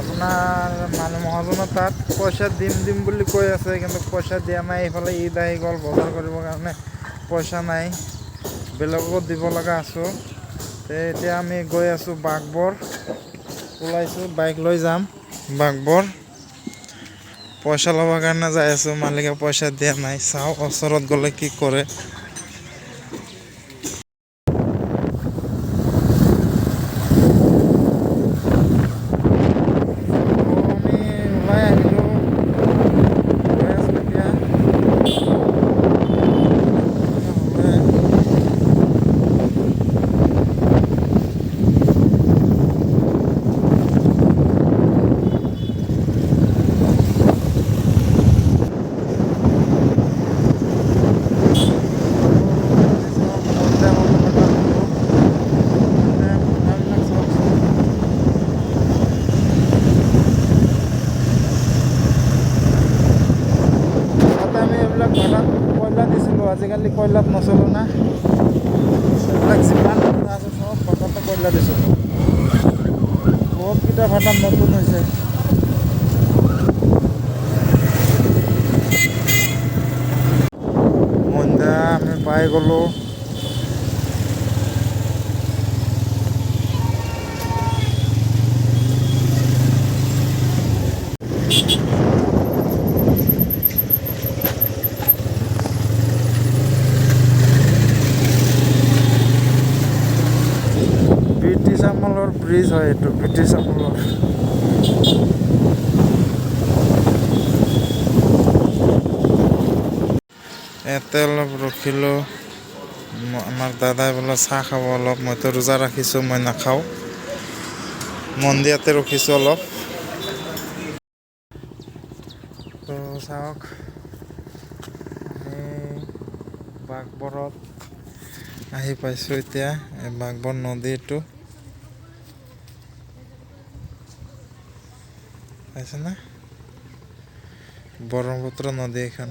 আপোনাৰ মানুহ মহাজনৰ তাত পইচা দিম বুলি কৈ আছে, কিন্তু পইচা দিয়া নাই। এইফালে ঈদ আহি গ'ল, বজাৰ কৰিবৰ কাৰণে পইচা নাই, বেলেগত দিব লগা আছোঁ। এতিয়া আমি গৈ আছোঁ বাঘবৰ, ওলাইছোঁ বাইক লৈ যাম বাঘবৰ। পইচা ল'বৰ কাৰণে যাই আছোঁ, মালিকে পইচা দিয়া নাই। চাওঁ ওচৰত গ'লে কি কৰে। কয়লা দিছিলোঁ, আজিকালি কয়লাত নচলোঁ না। এইবিলাক যিমান ভাড়া আছে চব ভাড়াতে কয়লা দিছোঁ। বহুতকেইটা ভাড়া নতুন হৈছে। সন্ধিয়া আমি পাই গ'লোঁ। ব্ৰিটিছ আমলৰ ব্ৰিজ হয় এইটো, ব্ৰিটিছ আমলৰ। ইয়াতে অলপ ৰখিলোঁ। আমাৰ দাদাই বোলে চাহ খাব অলপ, মইতো ৰোজা ৰাখিছোঁ, মই নাখাওঁ। মন্দিৰতে ৰখিছোঁ অলপ। তো চাওক, আমি বাঘবৰত আহি পাইছোঁ এতিয়া। এই বাঘবৰ নদীটো পাইছেনে? ব্ৰহ্মপুত্ৰ নদী এখন।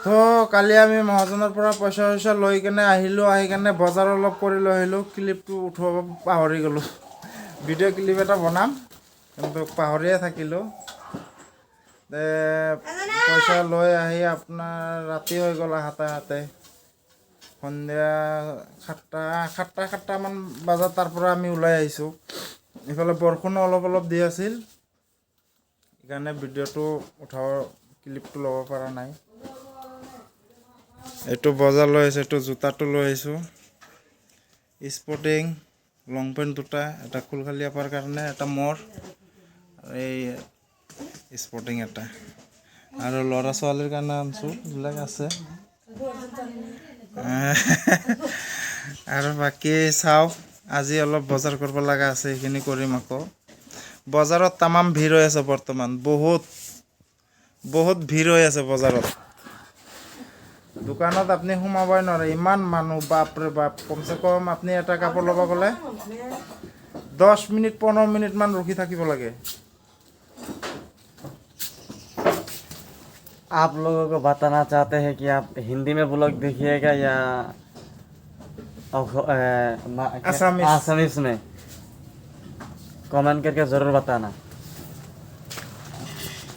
তো কালি আমি মহাজনৰ পৰা পইচা লৈ কেনে আহিলোঁ, আহি কেনে বজাৰ অলপ কৰি লৈ আহিলোঁ। ক্লিপটো উঠাব পাহৰি গ'লোঁ। ভিডিঅ' ক্লিপ এটা বনাম, কিন্তু পাহৰিয়ে থাকিলোঁ। পইচা লৈ আহি আপোনাৰ ৰাতি হৈ গ'ল আহোঁতে। সন্ধিয়া সাতটামান বজাত তাৰ পৰা আমি ওলাই আহিছোঁ। ইফালে বৰষুণো অলপ দি আছিল, সেইকাৰণে ভিডিঅ'টো ক্লিপটো ল'ব পৰা নাই। এইটো বজাৰ লৈ আহিছোঁ, এইটো জোতাটো লৈ আহিছোঁ। স্পৰ্টিং লং পেণ্ট দুটা, এটা খুলখালি আপাৰ কাৰণে, এটা মোৰ, এই স্পৰ্টিং এটা। আৰু ল'ৰা ছোৱালীৰ কাৰণে আনিছোঁ, এইবিলাক আছে। আৰু বাকী চাওক, আজি অলপ বজাৰ কৰিব লগা আছে, সেইখিনি কৰিম আকৌ। বজাৰত তামাম ভিৰ হৈ আছে বৰ্তমান, বহুত ভিৰ হৈ আছে বজাৰত। দোকানত আপুনি সোমাবই নোৱাৰে, ইমান মানুহ, বাপৰে বাপ। কমচে কম আপুনি এটা কাপোৰ ল'ব গ'লে 10 মিনিট 15 মিনিটমান ৰখি থাকিব লাগে। आप लोगों को बताना चाहते हैं कि आप हिंदी में ब्लॉग देखिएगा या आसामीज आसामीज में? कमेंट करके ज़रूर बताना।